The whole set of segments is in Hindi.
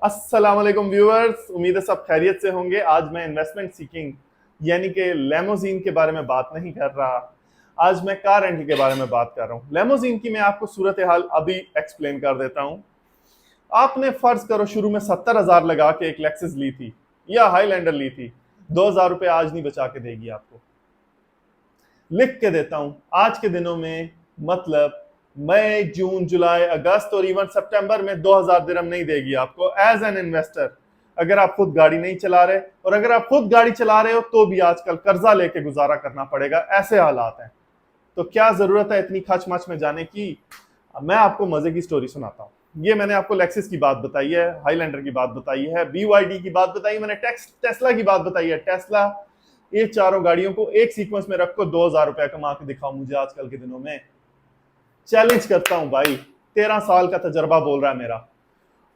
अस्सलाम वालेकुम व्यूअर्स, उम्मीद है सब खैरियत से होंगे। आज मैं इन्वेस्टमेंट सीकिंग यानी कि लेमोजीन के बारे में बात नहीं कर रहा। आज मैं कार रेंटल के बारे में बात कर रहा हूँ। लेमोजीन की मैं आपको सूरत हाल अभी एक्सप्लेन कर देता हूँ। आपने फर्ज करो शुरू में 70,000 लगा के एक लेक्सस ली थी या हाईलैंडर ली थी। 2,000 रुपए आज नहीं बचा के देगी आपको। लिख के देता हूं आज के दिनों में, मतलब मई, जून, जुलाई, अगस्त और इवन सितंबर में 2,000 दिरहम नहीं देगी आपको एज एन इन्वेस्टर। अगर आप खुद गाड़ी नहीं चला रहे, और अगर आप खुद गाड़ी चला रहे हो तो भी आजकल कर्जा लेके गुजारा करना पड़ेगा, ऐसे हालात हैं। तो क्या जरूरत है इतनी खच मच में जाने की। मैं आपको मजे की स्टोरी सुनाता हूँ। ये मैंने आपको लेक्सिस की बात बताई है, हाईलैंडर की बात बताई है, BYD की बात बताई, मैंने टेस्ला की बात बताई है। टेस्ला, ये चारों गाड़ियों को एक सीक्वेंस में रखो, 2,000 रुपए कमा के दिखाओ मुझे आजकल के दिनों में। चैलेंज करता हूं भाई, 13 साल का तजर्बा बोल रहा है मेरा।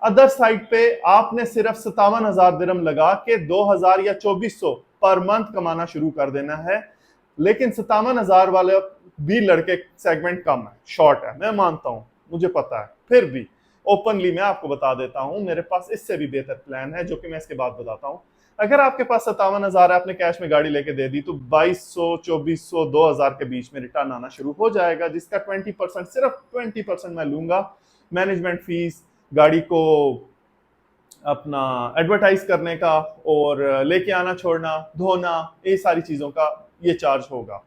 अदर साइड पे आपने सिर्फ 57,000 दिरहम लगा के 2,000 या 2,400 पर मंथ कमाना शुरू कर देना है। लेकिन 57,000 वाले भी लड़के सेगमेंट कम है, शॉर्ट है, मैं मानता हूं, मुझे पता है। फिर भी ओपनली मैं आपको बता देता हूं, मेरे पास इससे भी बेहतर प्लान है जो कि मैं इसके बाद बताता हूं। अगर आपके पास 57,000 है, आपने कैश में गाड़ी लेके दे दी, तो 2,200, 2,400, 2,000 के बीच में रिटर्न आना शुरू हो जाएगा, जिसका 20%, सिर्फ 20% मैं लूंगा। मैनेजमेंट फीस, गाड़ी को अपना एडवर्टाइज करने का और लेके आना छोड़ना, धोना, ये सारी चीजों का ये चार्ज होगा।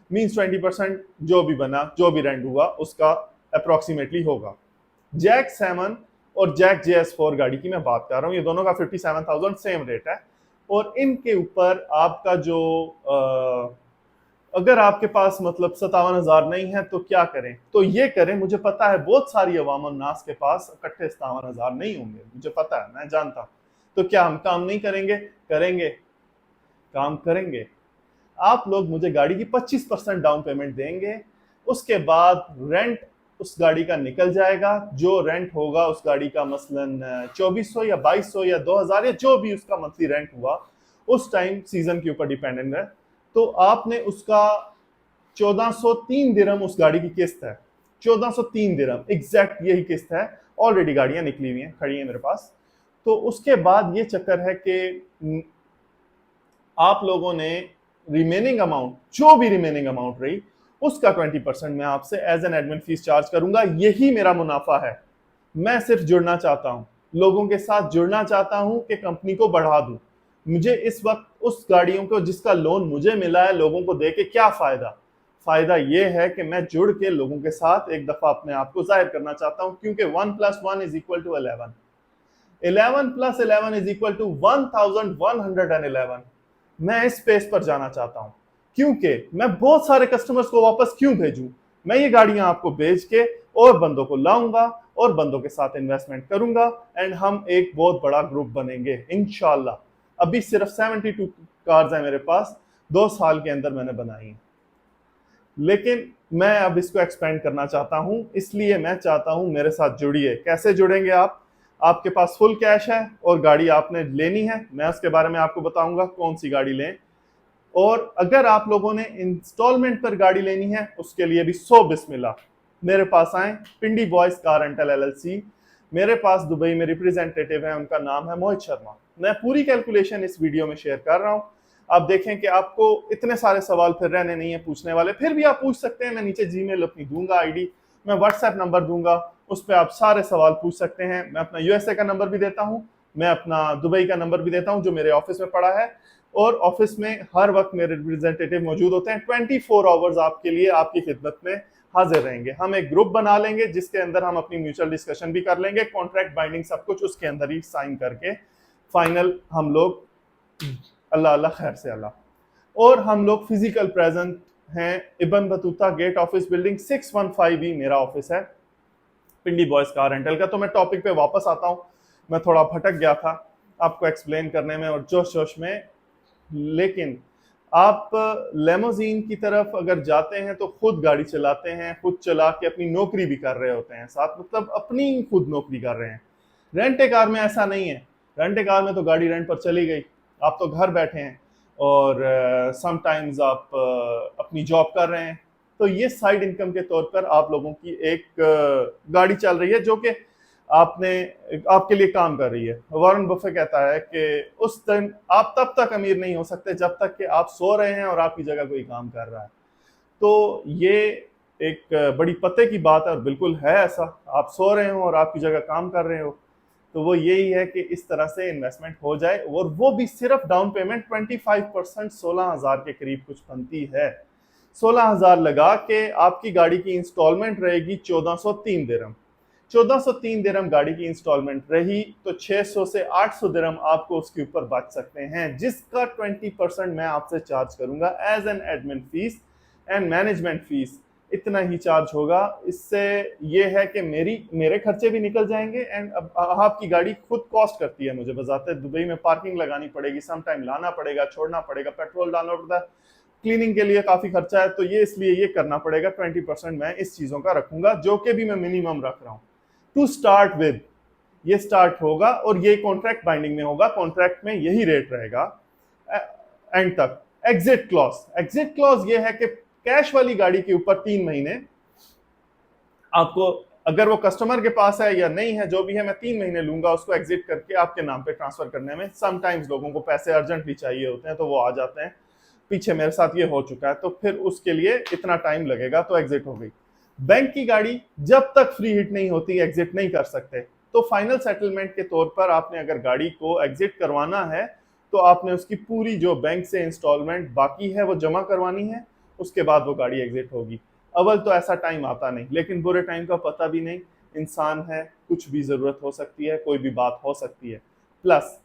मीन्स 20% जो भी बना, जो भी रेंट हुआ उसका अप्रोक्सीमेटली होगा। जैक 7 और जैक JS4 गाड़ी की मैं बात कर रहा हूँ, ये दोनों का 57,000 सेम रेट है। और इनके ऊपर आपका जो अगर आपके पास मतलब 57,000 नहीं है तो क्या करें, तो ये करें। मुझे पता है बहुत सारी अवाम नास के पास इकट्ठे 57,000 नहीं होंगे, मुझे पता है, मैं जानता हूं। तो क्या हम काम नहीं करेंगे? करेंगे, काम करेंगे। आप लोग मुझे गाड़ी की 25% डाउन पेमेंट देंगे, उसके बाद रेंट उस गाड़ी का निकल जाएगा। जो रेंट होगा उस गाड़ी का मसलन 2,400 या 2,200 या 2,000 या जो भी उसका मंथली रेंट हुआ उस टाइम, सीजन के ऊपर डिपेंडेंट है। तो आपने उसका 1,403 दिरहम उस गाड़ी की किस्त है। 1,403 दिरहम एग्जैक्ट यही किस्त है। ऑलरेडी गाड़ियां निकली हुई हैं, खड़ी हैं मेरे पास। तो उसके बाद ये चक्कर है कि आप लोगों ने रिमेनिंग अमाउंट, जो भी रिमेनिंग अमाउंट रही, उसका 20% मैं आपसे as an admin fees charge करूंगा। यही मेरा मुनाफा है। मैं सिर्फ जुड़ना चाहता हूं, लोगों के साथ जुड़ना चाहता हूं कि कंपनी को बढ़ा दूं। मुझे इस वक्त उस गाड़ियों को जिसका लोन मुझे मिला है लोगों को देके क्या फायदा। फायदा यह है कि मैं जुड़ के लोगों के साथ एक दफा अपने आप को जाहिर करना चाहता हूं, क्योंकि 1+1=11, 11+11=1,111। मैं इस स्पेस पर जाना चाहता हूं, क्योंकि मैं बहुत सारे कस्टमर्स को वापस क्यों भेजूं। मैं ये गाड़ियां आपको बेच के और बंदों को लाऊंगा और बंदों के साथ इन्वेस्टमेंट करूंगा, एंड हम एक बहुत बड़ा ग्रुप बनेंगे इंशाल्लाह। अभी सिर्फ 72 कार्स है मेरे पास, 2 साल के अंदर मैंने बनाई है। लेकिन मैं अब इसको एक्सपेंड करना चाहता हूं, इसलिए मैं चाहता हूं मेरे साथ जुड़िए। कैसे जुड़ेंगे आप? आपके पास फुल कैश है और गाड़ी आपने लेनी है, मैं उसके बारे में आपको बताऊंगा कौन सी गाड़ी लें। और अगर आप लोगों ने इंस्टॉलमेंट पर गाड़ी लेनी है, उसके लिए भी 100 बिस्मिल्लाह, मेरे पास आए। पिंडी बॉयज कार रेंटल LLC, मेरे पास दुबई में रिप्रेजेंटेटिव है, उनका नाम है मोहित शर्मा। मैं पूरी कैलकुलेशन इस वीडियो में शेयर कर रहा हूं। आप देखें कि आपको इतने सारे सवाल फिर रहने नहीं है पूछने वाले, फिर भी आप पूछ सकते हैं। मैं नीचे जीमेल अपनी दूंगा, ID, मैं व्हाट्सएप नंबर दूंगा, उस पर आप सारे सवाल पूछ सकते हैं। मैं अपना USA का नंबर भी देता हूं, मैं अपना दुबई का नंबर भी देता हूं जो मेरे ऑफिस में पड़ा है। और ऑफिस में हर वक्त मेरे रिप्रेजेंटेटिव मौजूद होते हैं, 24 आवर्स आपके लिए, आपकी खिदमत में हाजिर रहेंगे। हम एक ग्रुप बना लेंगे जिसके अंदर हम अपनी म्यूचुअल डिस्कशन भी कर लेंगे, कॉन्ट्रैक्ट बाइंडिंग सब कुछ उसके अंदर ही साइन करके फाइनल हम लोग, अल्लाह अल्लाह खैर से अल्लाह। और हम लोग फिजिकल प्रेजेंट हैं, Ibn Battuta gate office building 615 ही मेरा ऑफिस है, पिंडी बॉयज कार रेंटल का। तो मैं टॉपिक पे वापस आता हूँ, मैं थोड़ा भटक गया था आपको एक्सप्लेन करने में और जोश जोश में। लेकिन आप लेमोजीन की तरफ अगर जाते हैं तो खुद गाड़ी चलाते हैं, खुद चला के अपनी नौकरी भी कर रहे होते हैं साथ, मतलब अपनी खुद नौकरी कर रहे हैं। रेंट ए कार में ऐसा नहीं है। रेंट ए कार में तो गाड़ी रेंट पर चली गई, आप तो घर बैठे हैं और समटाइम्स आप अपनी जॉब कर रहे हैं। तो ये साइड इनकम के तौर पर आप लोगों की एक गाड़ी चल रही है, जो कि आपने आपके लिए काम कर रही है। वॉरेन बफे कहता है कि उस दिन आप तब तक अमीर नहीं हो सकते जब तक कि आप सो रहे हैं और आपकी जगह कोई काम कर रहा है। तो ये एक बड़ी पते की बात है और बिल्कुल है ऐसा। आप सो रहे हो और आपकी जगह काम कर रहे हो, तो वो यही है कि इस तरह से इन्वेस्टमेंट हो जाए, और वो भी सिर्फ डाउन पेमेंट 25%, 16,000 के करीब कुछ बनती है। 16,000 लगा के आपकी गाड़ी की इंस्टॉलमेंट रहेगी 1403 दिरहम। 1403 दिरहम गाड़ी की इंस्टॉलमेंट रही तो 600 से 800 दिरहम आपको उसके ऊपर बच सकते हैं, जिसका 20% मैं आपसे चार्ज करूंगा as an admin fees and management fees. इतना ही चार्ज होगा। इससे ये है कि मेरे खर्चे भी निकल जाएंगे, एंड अब आपकी गाड़ी खुद कॉस्ट करती है मुझे बजाते दुबई में पार्किंग लगानी पड़ेगी, सम टाइम लाना पड़ेगा, छोड़ना पड़ेगा, पेट्रोल डालना पड़ता है, क्लीनिंग के लिए काफी खर्चा है, तो ये इसलिए ये करना पड़ेगा। 20% मैं इस चीजों का रखूंगा, जो कि भी मैं मिनिमम रख रहा हूँ टू स्टार्ट विद। ये स्टार्ट होगा और ये कॉन्ट्रैक्ट बाइंडिंग में होगा, कॉन्ट्रैक्ट में यही रेट रहेगा एंड तक। एग्जिट क्लॉज ये है कि कैश वाली गाड़ी के ऊपर 3 महीने आपको, अगर वो कस्टमर के पास है या नहीं है, जो भी है, मैं 3 महीने लूंगा उसको एग्जिट करके आपके नाम पे ट्रांसफर करने में। समटाइम्स लोगों को पैसे अर्जेंटली चाहिए होते हैं तो वो आ जाते हैं, पीछे मेरे साथ ये हो चुका है, तो फिर उसके लिए इतना टाइम लगेगा, तो एग्जिट हो गई। बैंक की गाड़ी जब तक फ्री हिट नहीं होती एग्जिट नहीं कर सकते। तो फाइनल सेटलमेंट के तौर पर आपने अगर गाड़ी को एग्जिट करवाना है तो आपने उसकी पूरी जो बैंक से इंस्टॉलमेंट बाकी है वो जमा करवानी है, उसके बाद वो गाड़ी एग्जिट होगी। अव्वल तो ऐसा टाइम आता नहीं, लेकिन बुरे टाइम का पता भी नहीं, इंसान है, कुछ भी जरूरत हो सकती है, कोई भी बात हो सकती है। प्लस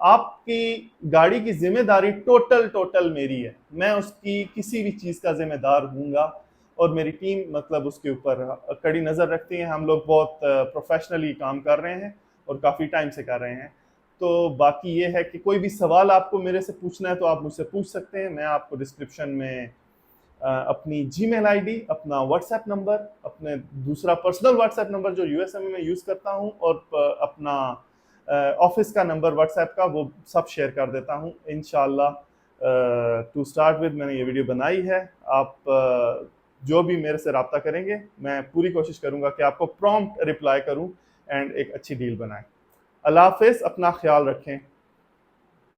आपकी गाड़ी की जिम्मेदारी टोटल मेरी है, मैं उसकी किसी भी चीज का जिम्मेदार हूंगा, और मेरी टीम मतलब उसके ऊपर कड़ी नजर रखती है। हम लोग बहुत प्रोफेशनली काम कर रहे हैं और काफी टाइम से कर रहे हैं। तो बाकी ये है कि कोई भी सवाल आपको मेरे से पूछना है तो आप मुझसे पूछ सकते हैं। मैं आपको डिस्क्रिप्शन में अपनी जीमेल आईडी, अपना व्हाट्सएप नंबर, अपने दूसरा पर्सनल व्हाट्सएप नंबर जो यूएसए में मैं यूज करता हूं, और अपना ऑफिस का नंबर व्हाट्सएप का, वो सब शेयर कर देता हूं इंशाल्लाह। टू स्टार्ट विद मैंने ये वीडियो बनाई है। आप जो भी मेरे से रब्ता करेंगे, मैं पूरी कोशिश करूंगा कि आपको प्रॉम्प्ट रिप्लाई करूं एंड एक अच्छी डील बनाएं। अल्लाह हाफिज, अपना ख्याल रखें।